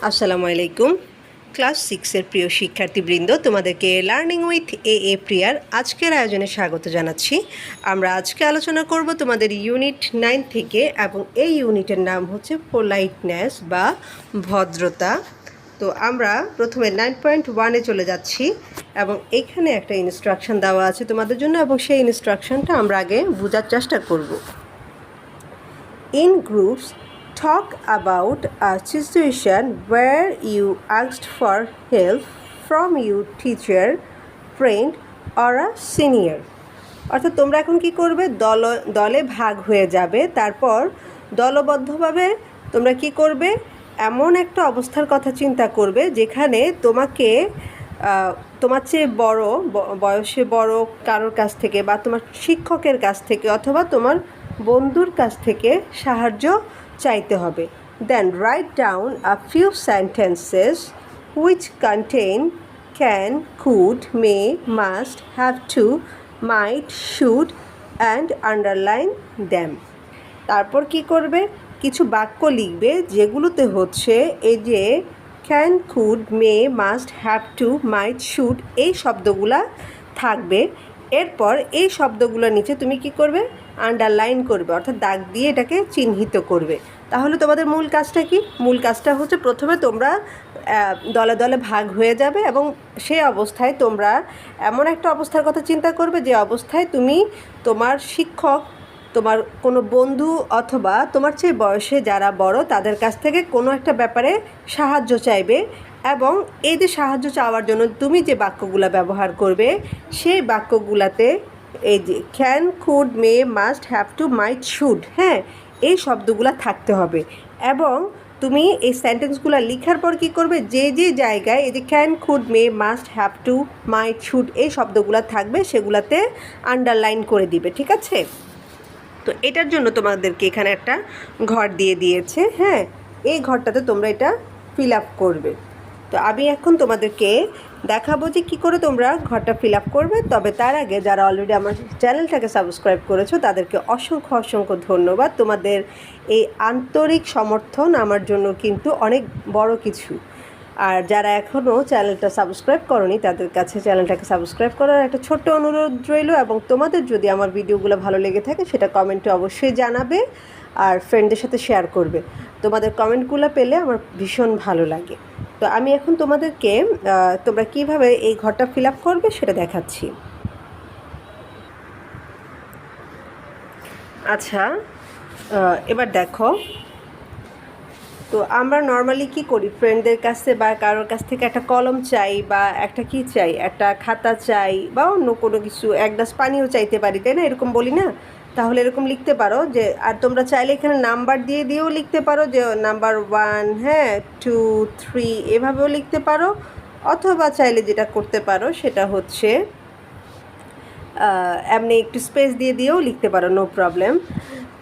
আসসালামু আলাইকুম। ক্লাস 6-এর প্রিয় শিক্ষার্থীবৃন্দ, তোমাদেরকে লার্নিং উইথ এ প্রিয়ার আজকের আয়োজনে স্বাগত জানাচ্ছি। আমরা আজকে আলোচনা করব তোমাদের ইউনিট 9 থেকে, এবং এই ইউনিটের নাম হচ্ছে পোলাইটনেস বা ভদ্রতা। তো আমরা প্রথমে 9.1-এ চলে যাচ্ছি, এবং এখানে একটা ইনস্ট্রাকশন দেওয়া আছে তোমাদের জন্য, এবং সেই ইনস্ট্রাকশনটা আমরা আগে বোঝার চেষ্টা করব। In groups, talk about a situation where you asked for help from your teacher, friend or a senior. অর্থাৎ তোমরা এখন কি করবে, দলে ভাগ হয়ে যাবে। তারপর দলবদ্ধভাবে তোমরা কি করবে, এমন একটা অবস্থার কথা চিন্তা করবে যেখানে তোমাকে তোমার চেয়ে বড়, বয়সে বড় কারোর কাছ থেকে, বা তোমার শিক্ষকের কাছ থেকে, অথবা তোমার বন্ধুর কাছ থেকে সাহায্য চাইতে হবে। Then write down a few sentences which contain can, could, may, must, have to, might, should and underline them. তারপর কি করবে, কিছু বাক্য লিখবে যেগুলোতে হচ্ছে এই যে can, could, may, must, have to, might, should এই শব্দগুলা থাকবে। এরপর এই শব্দগুলোর নিচে তুমি কি করবে, আন্ডারলাইন করবে, অর্থাৎ দাগ দিয়ে এটাকে চিহ্নিত করবে। তাহলে তোমাদের মূল কাজটা কি? মূল কাজটা হচ্ছে প্রথমে তোমরা দলে দলে ভাগ হয়ে যাবে, এবং সেই অবস্থায় তোমরা এমন একটা অবস্থার কথা চিন্তা করবে যে অবস্থায় তুমি তোমার শিক্ষক, তোমার কোনো বন্ধু অথবা তোমার চেয়ে বয়সে যারা বড় তাদের কাছ থেকে কোনো একটা ব্যাপারে সাহায্য চাইবে, এবং এই যে সাহায্য চাওয়ার জন্য তুমি যে বাক্যগুলো ব্যবহার করবে সেই বাক্যগুলোতে এই যে can, could, may, must, have to, might, should, হ্যাঁ, এই শব্দগুলো থাকতে হবে। এবং তুমি এই সেন্টেন্সগুলো লেখার পর কী করবে, যে যে জায়গায় এই যে can, could, may, must, have to, might, should এই শব্দগুলো থাকবে সেগুলোতে আন্ডারলাইন করে দিবে, ঠিক আছে? তো এটার জন্য তোমাদেরকে এখানে একটা ঘর দিয়ে দিয়েছে, হ্যাঁ, এই ঘরটাতে তোমরা এটা ফিল আপ করবে। তো আমি এখন তোমাদেরকে দেখাবো যে কী করে তোমরা ঘরটা ফিল আপ করবে। তবে তার আগে যারা অলরেডি আমার চ্যানেলটাকে সাবস্ক্রাইব করেছো তাদেরকে অসংখ্য অসংখ্য ধন্যবাদ। তোমাদের এই আন্তরিক সমর্থন আমার জন্য কিন্তু অনেক বড় কিছু। আর যারা এখনও চ্যানেলটা সাবস্ক্রাইব করনি তাদের কাছে চ্যানেলটাকে সাবস্ক্রাইব করার একটা ছোট্ট অনুরোধ রইল, এবং তোমাদের যদি আমার ভিডিওগুলো ভালো লেগে থাকে সেটা কমেন্টে অবশ্যই জানাবে, আর ফ্রেন্ডদের সাথে শেয়ার করবে। তোমাদের কমেন্টগুলো পেলে আমার ভীষণ ভালো লাগে। তো আমি এখন তোমাদেরকে তোমরা কিভাবে এই ঘরটা ফিল আপ করবে সেটা দেখাচ্ছি। আচ্ছা, এবার দেখো, তো আমরা নর্মালি কি করি, ফ্রেন্ডদের কাছে বা কারোর কাছ থেকে একটা কলম চাই, বা একটা কি চাই, একটা খাতা চাই, বা অন্য কোনো কিছু, এক গ্লাস পানিও চাইতে পারি, তাই না? এরকম বলি না? তাহলে এরকম লিখতে পারো যে, আর তোমরা চাইলে এখানে নাম্বার দিয়ে দিয়েও লিখতে পারো যে নাম্বার 1, হ্যাঁ, 2, 3 এভাবেও লিখতে পারো, অথবা চাইলে যেটা করতে পারো সেটা হচ্ছে এমনি একটু স্পেস দিয়ে দিয়েও লিখতে পারো, নো প্রবলেম।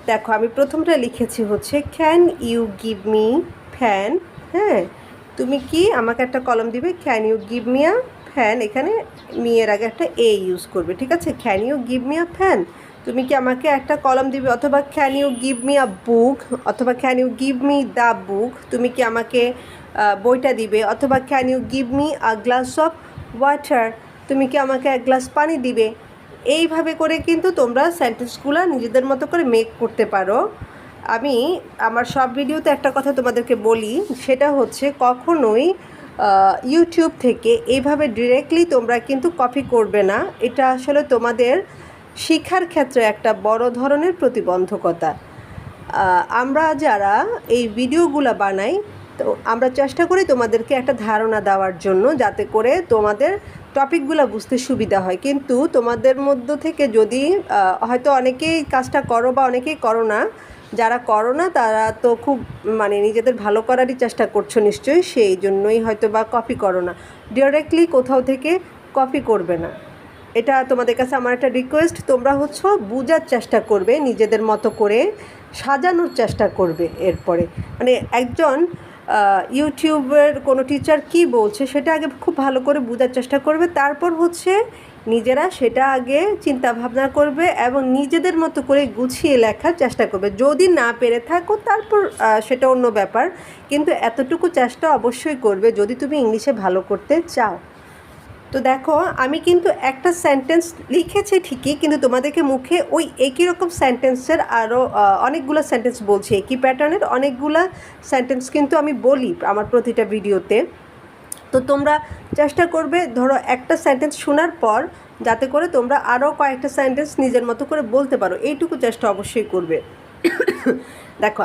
দেখো, আমি প্রথমটা লিখেছি হচ্ছে can you give me pen, হ্যাঁ, তুমি কি আমাকে একটা কলম দিবে, can you give me a pen, এখানে মি এর আগে একটা এ ইউজ করবে, ঠিক আছে? Can you give me a fan, তুমি কি আমাকে একটা কলম দিবে, অথবা can you give me a book, অথবা can you give me the book, তুমি কি আমাকে বইটা দিবে, অথবা can you give me a glass of water, তুমি কি আমাকে এক গ্লাস পানি দিবে। এইভাবে করে কিন্তু তোমরা সেন্টেন্সগুলো নিজেদের মতো করে মেক করতে পারো। আমি আমার সব ভিডিওতে একটা কথা তোমাদেরকে বলি, সেটা হচ্ছে কখনোই ইউটিউব থেকে এইভাবে ডিরেক্টলি তোমরা কিন্তু কপি করবে না। এটা আসলে তোমাদের শিক্ষার ক্ষেত্রে একটা বড় ধরনের প্রতিবন্ধকতা। আমরা যারা এই ভিডিওগুলো বানাই, তো আমরা চেষ্টা করি তোমাদেরকে একটা ধারণা দেওয়ার জন্য, যাতে করে তোমাদের টপিকগুলো বুঝতে সুবিধা হয়। কিন্তু তোমাদের মধ্য থেকে যদি হয়তো অনেকেই কাজটা করো বা অনেকেই করো না, যারা করো না তারা তো খুব নিজেদের ভালো করারই চেষ্টা করছো নিশ্চয়ই, সেই জন্যই হয়তো বা কপি করো না। ডিরেক্টলি কোথাও থেকে কপি করবে না, এটা তোমাদের কাছে আমার একটা রিকোয়েস্ট। তোমরা হচ্ছে বোঝার চেষ্টা করবে, নিজেদের মতো করে সাজানোর চেষ্টা করবে। এরপরে একজন ইউটিউবের কোনো টিচার কি বলছে সেটা আগে খুব ভালো করে বোঝার চেষ্টা করবে, তারপর হচ্ছে নিজেরা সেটা আগে চিন্তা ভাবনা করবে এবং নিজেদের মতো করে গুছিয়ে লেখার চেষ্টা করবে। যদি না পেরে থাকো তারপর সেটা অন্য ব্যাপার, কিন্তু এতটুকু চেষ্টা অবশ্যই করবে যদি তুমি ইংলিশে ভালো করতে চাও। তো দেখো আমি কিন্তু একটা সেন্টেন্স লিখেছি ঠিকই, কিন্তু তোমাদেরকে মুখে ওই একই রকম সেন্টেন্সের আরও অনেকগুলো সেন্টেন্স বলছি, একই প্যাটার্নের অনেকগুলো সেন্টেন্স কিন্তু আমি বলি আমার প্রতিটা ভিডিওতে। তো তোমরা চেষ্টা করবে ধরো একটা সেন্টেন্স শোনার পর যাতে করে তোমরা আরও কয়েকটা সেন্টেন্স নিজের মতো করে বলতে পারো, এইটুকু চেষ্টা অবশ্যই করবে। দেখো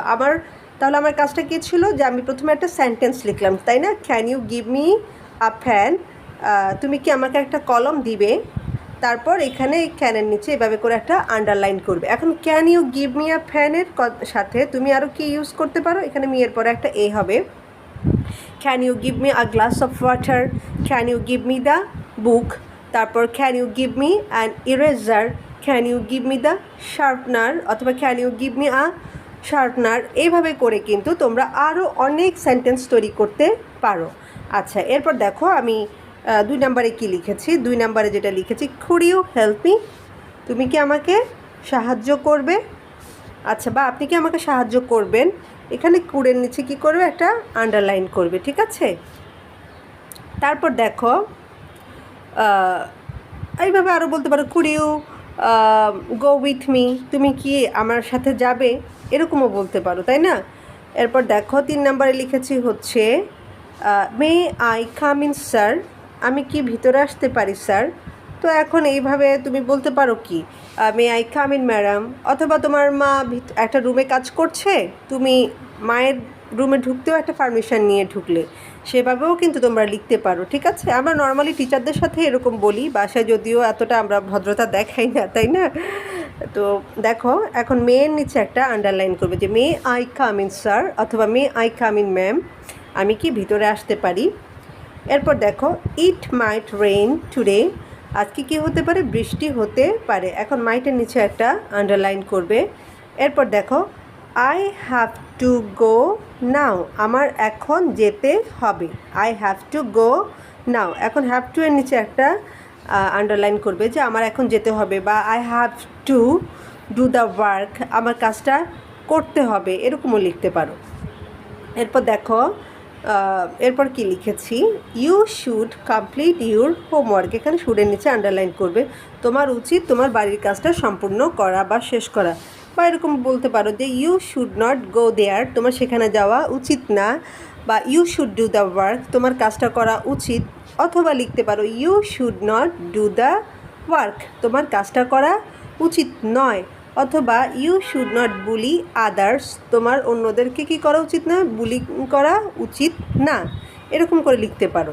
তাহলে আমার কাজটা কী ছিল, যে আমি প্রথমে একটা সেন্টেন্স লিখলাম, তাই না? Can you give me a fan, তুমি কি আমাকে একটা কলম দিবে? তারপর এখানে ক্যানের নিচে এভাবে করে একটা আন্ডারলাইন করবে। এখন can you give me a ফ্যানের সাথে তুমি আরও কি ইউজ করতে পারো, এখানে মি এর পরে একটা এ হবে। Can you give me a glass of water, can you give me the book, তারপর can you give me an eraser, can you give me the sharpener, অথবা can you give me a sharpener. এইভাবে করে কিন্তু তোমরা আরও অনেক sentence তৈরি করতে পারো। আচ্ছা, এরপর দেখো আমি 2 নম্বরে কী লিখেছি। 2 নম্বরে যেটা লিখেছি, কুড ইউ হেল্প মি, তুমি কি আমাকে সাহায্য করবে? আচ্ছা, বা আপনি কি আমাকে সাহায্য করবেন, এখানে কুড়ের নিচে কী করবে, একটা আন্ডারলাইন করবে, ঠিক আছে? তারপর দেখো এইভাবে আরও বলতে পারো, could you go with me, তুমি কি আমার সাথে যাবে, এরকমও বলতে পারো, তাই না? এরপর দেখো 3 নম্বরে লিখেছি হচ্ছে may I come in sir, আমি কি ভিতরে আসতে পারি স্যার? তো এখন এইভাবে তুমি বলতে পারো কি, may I come in madam, অথবা তোমার মা একটা রুমে কাজ করছে, তুমি মায়ের রুমে ঢুকতেও একটা পারমিশন নিয়ে ঢুকলে, সেভাবেও কিন্তু তোমরা লিখতে পারো, ঠিক আছে? আমরা নর্মালি টিচারদের সাথে এরকম বলি বাসায়, যদিও এতটা আমরা ভদ্রতা দেখাই না, তাই না? তো দেখো এখন মেয়ের নিচে একটা আন্ডারলাইন করবে, যে may I come in sir অথবা may I come in ma'am, আমি কি ভিতরে আসতে পারি? এরপর দেখো ইট মাইট রেইন টুডে, আজকে কি হতে পারে, বৃষ্টি হতে পারে। এখন মাইটের নিচে একটা আন্ডারলাইন করবে। এরপর দেখো I have to go now, আমার এখন যেতে হবে, আই হ্যাভ টু গো নাও। এখন হ্যাভ টু এর নিচে একটা আন্ডারলাইন করবে, যে আমার এখন যেতে হবে, বা I have to do the work, আমার কাজটা করতে হবে, এরকমও লিখতে পারো। এরপর দেখো এরপর কি লিখেছি, you should complete your homework, এখানে শুডের নিচে আন্ডারলাইন করবে, তোমার উচিত তোমার বাড়ির কাজটা সম্পূর্ণ করা বা শেষ করা। বা এরকম বলতে পারো যে you should not go there, তোমার সেখানে যাওয়া উচিত না, বা you should do the work, তোমার কাজটা করা উচিত। অথবা লিখতে পারো you should not do the work, তোমার কাজটা করা উচিত নয়। অথবা you should not bully others, তোমার অন্যদেরকে কী করা উচিত না, বুলি করা উচিত না, এরকম করে লিখতে পারো।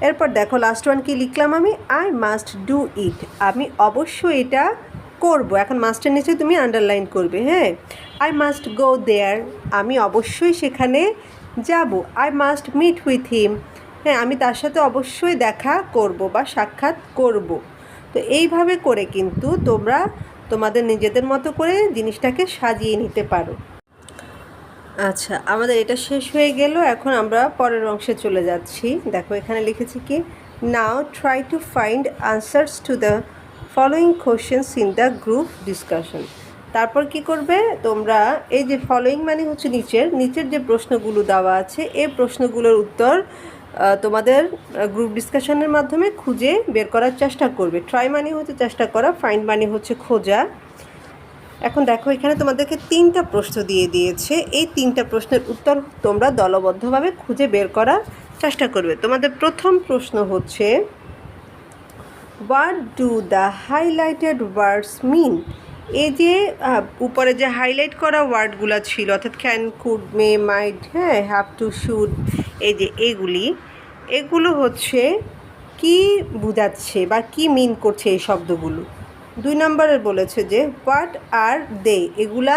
এরপর দেখো লাস্ট ওয়ান কি লিখলাম আমি, আই মাস্ট ডু ইট, আমি অবশ্যই এটা করব। এখন মাস্টের নিচে তুমি আন্ডারলাইন করবে, হ্যাঁ। আই মাস্ট গো দেয়ার, আমি অবশ্যই সেখানে যাব। I must meet with him, হ্যাঁ আমি তার সাথে অবশ্যই দেখা করব বা সাক্ষাৎ করব। তো এইভাবে করে কিন্তু তোমরা তোমাদের নিজেদের মতো করে জিনিসটাকে সাজিয়ে নিতে পারো। আচ্ছা, আমাদের এটা শেষ হয়ে গেল, এখন আমরা পরের অংশে চলে যাচ্ছি। দেখো এখানে লিখেছি কি, now try to find answers to the following questions in the group discussion. তারপর কি করবে তোমরা, এই যে ফলোয়িং মানে হচ্ছে নিচের যে প্রশ্নগুলো দেওয়া আছে, এই প্রশ্নগুলোর উত্তর তোমাদের গ্রুপ ডিসকাশনের মাধ্যমে খুঁজে বের করার চেষ্টা করবে। ট্রাই মানে হচ্ছে চেষ্টা করা, ফাইন্ড মানে হচ্ছে খোঁজা। এখন দেখো এখানে তোমাদেরকে 3টা প্রশ্ন দিয়ে দিয়েছে, এই 3টা প্রশ্নের উত্তর তোমরা দলবদ্ধভাবে খুঁজে বের করার চেষ্টা করবে। তোমাদের প্রথম প্রশ্ন হচ্ছে, হোয়াট ডু দ্য হাইলাইটেড ওয়ার্ডস মিন, এই যে উপরে যে হাইলাইট করা ওয়ার্ডগুলো ছিল, অর্থাৎ ক্যান, কুড, মে, মাইট, হ্যাঁ, হ্যাভ টু, শুড, এই যে এগুলো হচ্ছে কি বোঝাচ্ছে বা কি মিন করছে এই শব্দগুলো। 2 নম্বরের বলেছে যে হোয়াট আর দে, এগুলা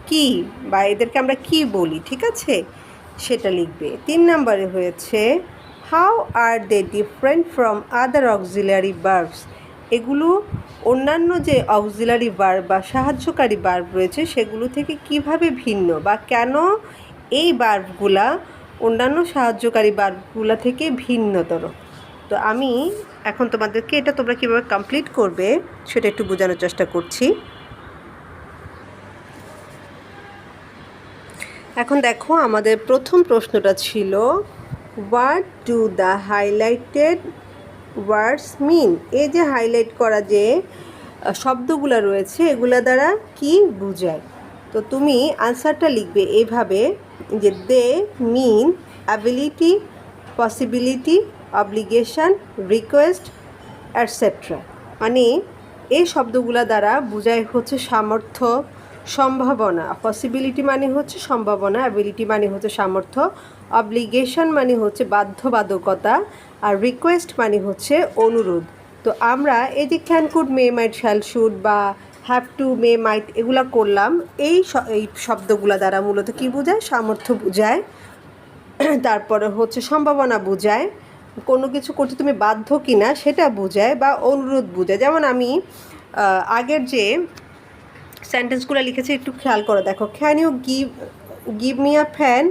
কি বা এদেরকে আমরা কি বলি, ঠিক আছে, সেটা লিখবে। 3 নম্বরে হয়েছে how are they different from other auxiliary verbs, এগুলো অন্যান্য যে অক্সিলারি ভার্ব বা সাহায্যকারী ভার্ব রয়েছে সেগুলো থেকে কিভাবে ভিন্ন, বা কেন এই ভার্বগুলা অন্যান্য সাহায্যকারী ভার্বগুলা থেকে ভিন্নতর। তো আমি এখন তোমাদেরকে এটা তোমরা কীভাবে কমপ্লিট করবে সেটা একটু বোঝানোর চেষ্টা করছি। এখন দেখো আমাদের প্রথম প্রশ্নটা ছিল হোয়াট ডু দ্য হাইলাইটেড ওয়ার্ডস মিন। এই যে হাইলাইট করা যে শব্দগুলো রয়েছে এগুলা দ্বারা কি বোঝায়। তো তুমি আনসারটা লিখবে এইভাবে যে they mean ability, possibility, obligation, request etcetera. মানে এই শব্দগুলা দ্বারা বোঝায় হচ্ছে সামর্থ্য, সম্ভাবনা। পসিবিলিটি মানে হচ্ছে সম্ভাবনা, অ্যাবিলিটি মানে হচ্ছে সামর্থ্য, অব্লিগেশন মানে হচ্ছে বাধ্যবাধকতা, আর রিকোয়েস্ট মানে হচ্ছে অনুরোধ। তো আমরা এই যে can, could, may, might, shall, should বা হ্যাভ টু, মে, মাইট এগুলা করলাম, এই শব্দগুলা দ্বারা মূলত কী বোঝায়, সামর্থ্য বোঝায়, তারপরে হচ্ছে সম্ভাবনা বোঝায়, কোনো কিছু করতে তুমি বাধ্য কিনা সেটা বোঝায়, বা অনুরোধ বোঝায়। যেমন আমি আগের যে সেন্টেন্সগুলো লিখেছি একটু খেয়াল করে দেখো, can you give me a fan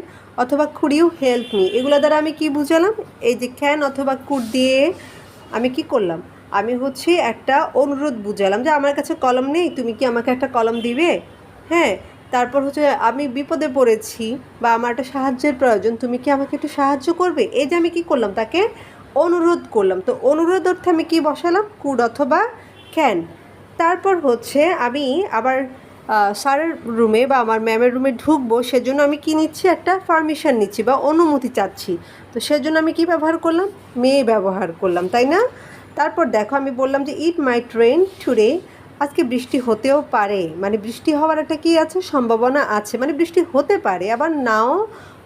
অথবা কুড ইউ হেল্প মি, এগুলো দ্বারা আমি কি বুঝালাম, এই যে ক্যান অথবা কুড দিয়ে আমি কি করলাম, আমি হচ্ছে একটা অনুরোধ বুঝালাম যে আমার কাছে কলম নেই, তুমি কি আমাকে একটা কলম দিবে। হ্যাঁ, তারপর হচ্ছে আমি বিপদে পড়েছি বা আমার একটা সাহায্যের প্রয়োজন, তুমি কি আমাকে একটু সাহায্য করবে। এই যে আমি কি করলাম, তাকে অনুরোধ করলাম। তো অনুরোধ অর্থে আমি কি বসালাম, কুড অথবা ক্যান। তারপর হচ্ছে আমি আবার স্যারের রুমে বা আমার ম্যামের রুমে ঢুকবো, সেজন্য আমি কি নিচ্ছি, একটা পারমিশন নিচ্ছি বা অনুমতি চাচ্ছি। তো সেজন্য আমি কি ব্যবহার করলাম, মে ব্যবহার করলাম, তাই না। তারপর দেখো আমি বললাম যে ইট মাইট রেইন টুডে, আজকে বৃষ্টি হতেও পারে, মানে বৃষ্টি হওয়ার একটা কী আছে, সম্ভাবনা আছে, মানে বৃষ্টি হতে পারে আবার নাও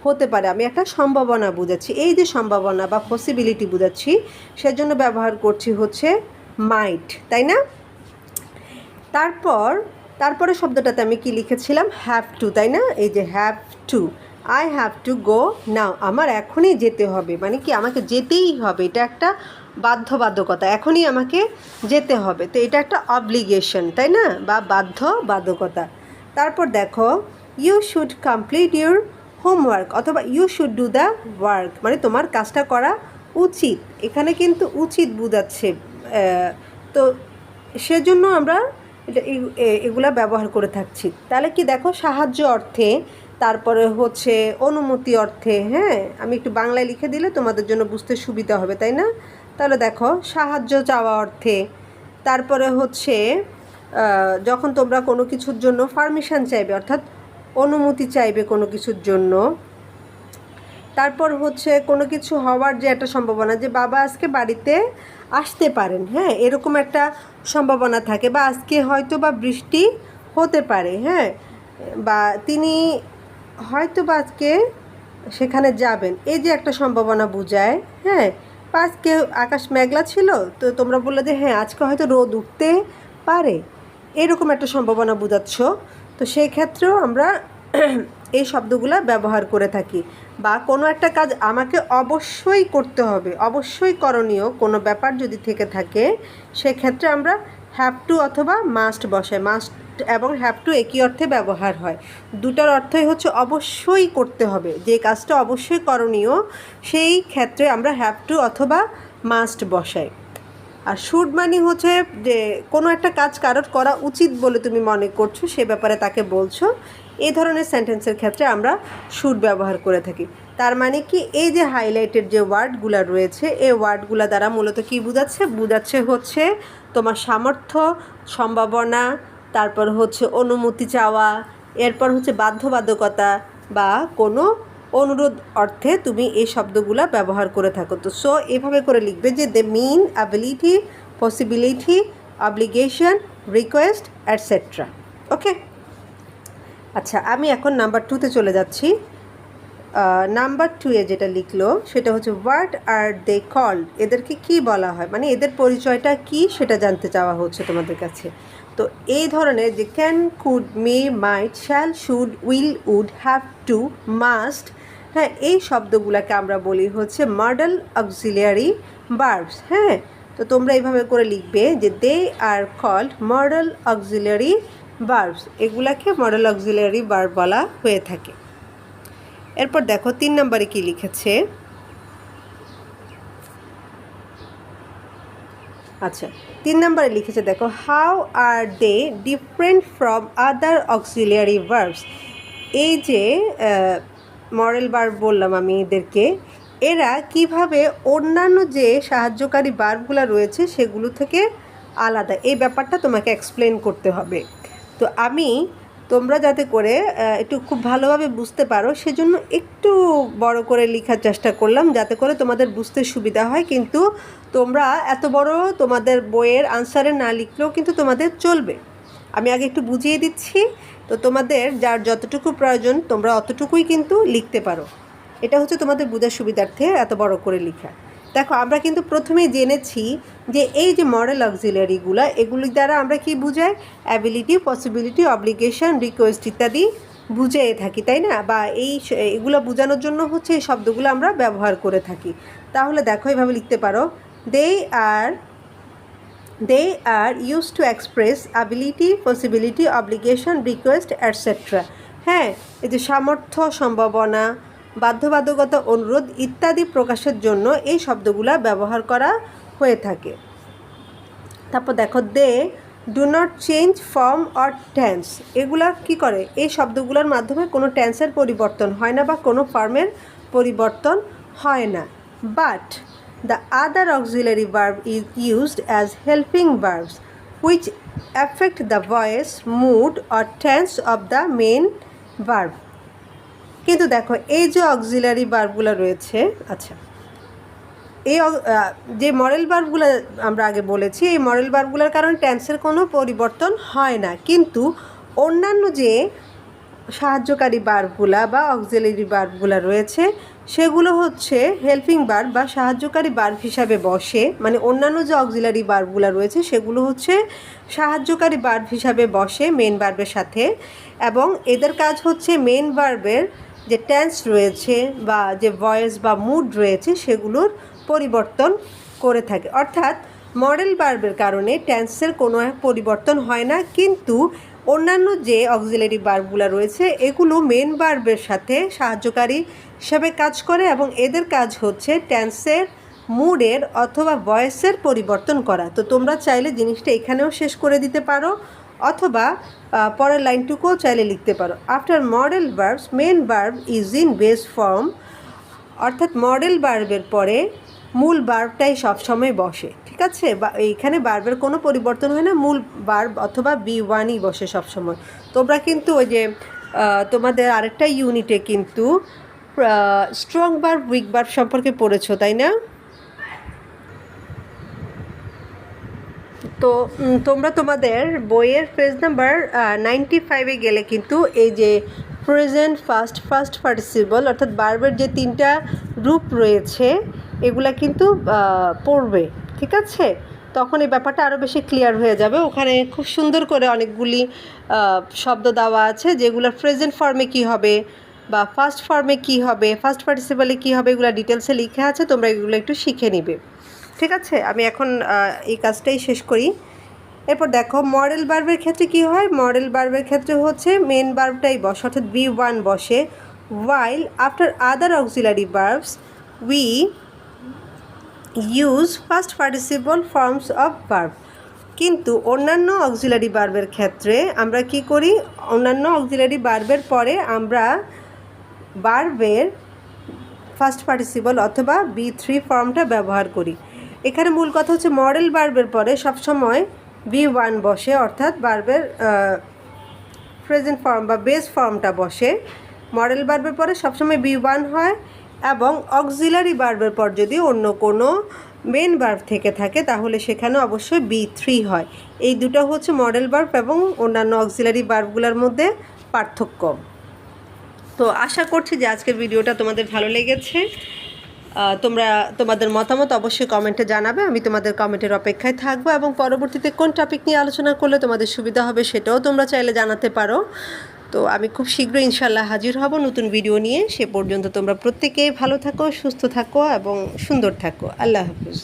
হতে পারে, আমি একটা সম্ভাবনা বুঝাচ্ছি। এই যে সম্ভাবনা বা পসিবিলিটি বুঝাচ্ছি, সেজন্য ব্যবহার করছি হচ্ছে মাইট, তাই না। তারপরে শব্দটাতে আমি কি লিখেছিলাম, হ্যাভ টু, তাই না। এই যে have to, I have to go now, আমার এখনই যেতে হবে, মানে কি আমাকে যেতেই হবে, এটা একটা বাধ্যবাধকতা, এখনই আমাকে যেতে হবে। তো এটা একটা অব্লিগেশন, তাই না, বা বাধ্যবাধকতা। তারপর দেখো you should complete your homework অথবা you should do the work, মানে তোমার কাজটা করা উচিত। এখানে কিন্তু উচিত বোঝাচ্ছে, তো সেজন্য আমরা এগুলা ব্যবহার করে থাকছি। তাহলে কি দেখো, সাহায্য অর্থে, তারপরে হচ্ছে অনুমতি অর্থে। হ্যাঁ, আমি একটু বাংলায় লিখে দিলে তোমাদের জন্য বুঝতে সুবিধা হবে, তাই না। তাহলে দেখো সাহায্য চাওয়া অর্থে, তারপরে হচ্ছে যখন তোমরা কোনো কিছুর জন্য পারমিশন চাইবে অর্থাৎ অনুমতি চাইবে কোনো কিছুর জন্য, তারপর হচ্ছে কোনো কিছু হওয়ার যে একটা সম্ভাবনা, যে বাবা আজকে বাড়িতে আসতে পারেন, হ্যাঁ এরকম একটা সম্ভাবনা থাকে, বা আজকে হয়তো বা বৃষ্টি হতে পারে, হ্যাঁ, বা তিনি হয়তো বা আজকে সেখানে যাবেন, এই যে একটা সম্ভাবনা বোঝায়। হ্যাঁ, বা আজকে আকাশ মেঘলা ছিল, তো তোমরা বললে যে হ্যাঁ আজকে হয়তো রোদ উঠতে পারে, এরকম একটা সম্ভাবনা বোঝাচ্ছ। তো সেই ক্ষেত্রেও আমরা এই শব্দগুলো ব্যবহার করে থাকি। বা কোনো একটা কাজ আমাকে অবশ্যই করতে হবে, অবশ্যই করণীয় কোনো ব্যাপার যদি থেকে থাকে, সেক্ষেত্রে আমরা হ্যাভ টু অথবা মাস্ট বসাই। মাস্ট এবং হ্যাভ টু একই অর্থে ব্যবহার হয়, দুটার অর্থই হচ্ছে অবশ্যই করতে হবে, যে কাজটা অবশ্যই করণীয়, সেই ক্ষেত্রে আমরা হ্যাভ টু অথবা মাস্ট বসাই। আর শুড মানে হচ্ছে যে কোনো একটা কাজ কারোর করা উচিত বলে তুমি মনে করছো, সে ব্যাপারে তাকে বলছো, এই ধরনের সেন্টেন্সের ক্ষেত্রে আমরা শুড ব্যবহার করে থাকি। তার মানে কি, এই যে হাইলাইটেড যে ওয়ার্ডগুলো রয়েছে, এই ওয়ার্ডগুলো দ্বারা মূলত কী বোঝাচ্ছে হচ্ছে তোমার সামর্থ্য, সম্ভাবনা, তারপর হচ্ছে অনুমতি চাওয়া, এরপর হচ্ছে বাধ্যবাধকতা বা কোনো অনুরোধ অর্থে তুমি এই শব্দগুলো ব্যবহার করে থাকো। তো সো এভাবে করে লিখবে যে they mean ability, possibility, obligation, request etcetera. Okay, আচ্ছা আমি এখন নাম্বার 2-তে চলে যাচ্ছি। নাম্বার 2-এ যেটা লিখলো সেটা হচ্ছে হোয়াট আর দে কল্ড, এদেরকে কি বলা হয়, মানে এদের পরিচয়টা কি সেটা জানতে চাওয়া হচ্ছে তোমাদের কাছে। তো এই ধরনের যে can, could, may, might, shall, should, will, would, have to, must, হ্যাঁ এই শব্দগুলোকে আমরা বলি হচ্ছে মডেল অক্সিলিয়ারি ভার্বস। হ্যাঁ, তো তোমরা এইভাবে করে লিখবে যে they are called modal auxiliary verbs, এগুলাকে মডেল অক্সিলিয়ারি ভার্ব বলা হয়ে থাকে। এরপর দেখো 3 নম্বরে কি লিখেছে, আচ্ছা, 3 নম্বরে লিখেছে দেখো, how are they different from other auxiliary verbs. এই যে মডেল ভার্ব বললাম আমি এদেরকে, এরা কিভাবে অন্যান্য যে সাহায্যকারী ভার্বগুলো রয়েছে সেগুলো থেকে আলাদা, এই ব্যাপারটা তোমাকে এক্সপ্লেন করতে হবে। তো আমি তোমরা যাতে করে একটু খুব ভালোভাবে বুঝতে পারো সেজন্য একটু বড় করে লেখার চেষ্টা করলাম, যাতে করে তোমাদের বুঝতে সুবিধা হয়। কিন্তু তোমরা এত বড় তোমাদের বইয়ের আনসারে না লিখলেও কিন্তু তোমাদের চলবে। আমি আগে একটু বুঝিয়ে দিচ্ছি, তো তোমাদের যার যতটুকু প্রয়োজন তোমরা অতটুকুই কিন্তু লিখতে পারো। এটা হচ্ছে তোমাদের বোঝার সুবিধার্থে এত বড় করে লেখা। দেখো, আমরা কিন্তু প্রথমেই জেনেছি যে এই যে মডেল অক্সিলারিগুলো, এগুলি দ্বারা আমরা কি বুঝাই? অ্যাবিলিটি, পসিবিলিটি, অব্লিগেশন, রিকোয়েস্ট ইত্যাদি বুঝিয়ে থাকি, তাই না? বা এগুলো বোঝানোর জন্য হচ্ছে এই শব্দগুলো আমরা ব্যবহার করে থাকি। তাহলে দেখো, এভাবে লিখতে পারো, they are use to express ability, possibility, obligation, request etcetera. হ্যাঁ, এই যে সামর্থ্য, সম্ভাবনা, বাধ্যবাধকতা, অনুরোধ ইত্যাদি প্রকাশের জন্য এই শব্দগুলো ব্যবহার করা হয়ে থাকে। তারপর দেখো, they do not change form or tense. এগুলা কি করে? এই শব্দগুলোর মাধ্যমে কোনো টেন্সের পরিবর্তন হয় না বা কোনো ফর্মের পরিবর্তন হয় না। But the other auxiliary verb is used as helping verbs which affect the voice, mood or tense of the main verb. কিন্তু দেখো, এই যে অক্সিলারি ভার্বগুলো রয়েছে, আচ্ছা, এই যে মডেল ভার্বগুলো আমরা আগে বলেছি, এই মডেল ভার্বগুলোর কারণে টেন্সের কোনো পরিবর্তন হয় না। কিন্তু অন্যান্য যে সাহায্যকারী ভার্বগুলো বা অক্সিলারি ভার্বগুলো রয়েছে সেগুলো হচ্ছে হেল্পিং ভার্ব বা সাহায্যকারী ভার্ব হিসাবে বসে। মানে অন্যান্য যে অক্সিলারি ভার্বগুলো রয়েছে সেগুলো হচ্ছে সাহায্যকারী ভার্ব হিসাবে বসে মেন ভার্বের সাথে, এবং এদের কাজ হচ্ছে মেন ভার্বের যে টেন্স রয়েছে বা যে ভয়েস বা মুড রয়েছে সেগুলোর পরিবর্তন করে থাকে। অর্থাৎ মডেল ভার্বের কারণে টেন্সের কোনো পরিবর্তন হয় না, কিন্তু অন্যান্য যে অক্সিলারি ভার্বগুলো রয়েছে এগুলো মেন ভার্বের সাথে সাহায্যকারী হিসাবে কাজ করে, এবং এদের কাজ হচ্ছে টেন্সের, মুডের অথবা ভয়েসের পরিবর্তন করা। তো তোমরা চাইলে জিনিসটা এখানেও শেষ করে দিতে পারো, অথবা পরের লাইনটুকুও চাইলে লিখতে পারো। After modal verbs main verb is in base form. অর্থাৎ মডেল ভার্বের পরে মূল ভার্বটাই সবসময় বসে, ঠিক আছে? বা এইখানে ভার্বের কোনো পরিবর্তন হয় না, মূল ভার্ব অথবা B1ই বসে সবসময়। তোমরা কিন্তু ওই যে তোমাদের আরেকটা ইউনিটে কিন্তু স্ট্রং ভার্ব, উইক ভার্ব সম্পর্কে পড়েছো, তাই না? তো তোমরা তোমাদের বইয়ের পেজ নাম্বার 95-এ গেলে কিন্তু এই যে প্রেজেন্ট, ফার্স্ট পার্টিসিপল অর্থাৎ ভার্বের যে 3টা রূপ রয়েছে এগুলা কিন্তু পড়বে, ঠিক আছে? তখন এই ব্যাপারটা আরও বেশি ক্লিয়ার হয়ে যাবে। ওখানে খুব সুন্দর করে অনেকগুলি শব্দ দেওয়া আছে যেগুলো প্রেজেন্ট ফর্মে কী হবে বা ফার্স্ট ফর্মে কী হবে, ফার্স্ট পার্টিসিপলে কী হবে, এগুলো ডিটেলসে লিখে আছে, তোমরা এগুলো একটু শিখে নিবে, ঠিক আছে? আমি এখন এই কাজটাই শেষ করি। এরপর দেখো, মডেল ভার্বের ক্ষেত্রে কি হয়? মডেল ভার্বের ক্ষেত্রে হচ্ছে মেন ভার্বটাই বসে, অর্থাৎ B1 বসে। while after other auxiliary verbs we use first participle forms of verb. কিন্তু অন্যান্য অক্সিলারি ভার্বের ক্ষেত্রে আমরা কি করি? অন্যান্য অক্সিলারি ভার্বের পরে আমরা ভার্বের ফার্স্ট পার্টিসিপল অথবা B3 ফর্মটা ব্যবহার করি। এখানে মূল কথা হচ্ছে মডেল ভার্বের পরে সবসময় B1 বসে, অর্থাৎ ভার্বের প্রেজেন্ট ফর্ম বা বেস ফর্মটা বসে। মডেল ভার্বের পরে সবসময় B1 হয়, এবং অক্সিলারি ভার্বের পর যদি অন্য কোনো মেন ভার্ব থেকে থাকে তাহলে সেখানে অবশ্যই B3 হয়। এই দুটো হচ্ছে মডেল ভার্ব এবং অন্যান্য অক্সিলারি ভার্বগুলোর মধ্যে পার্থক্য। তো আশা করছি যে আজকের ভিডিওটা তোমাদের ভালো লেগেছে। তোমরা তোমাদের মতামত অবশ্যই কমেন্টে জানাবে, আমি তোমাদের কমেন্টের অপেক্ষায় থাকবো, এবং পরবর্তীতে কোন টপিক নিয়ে আলোচনা করলে তোমাদের সুবিধা হবে সেটাও তোমরা চাইলে জানাতে পারো। তো আমি খুব শীঘ্রই ইনশাল্লাহ হাজির হব নতুন ভিডিও নিয়ে। সে পর্যন্ত তোমরা প্রত্যেকেই ভালো থাকো, সুস্থ থাকো এবং সুন্দর থাকো। আল্লাহ হাফিজ।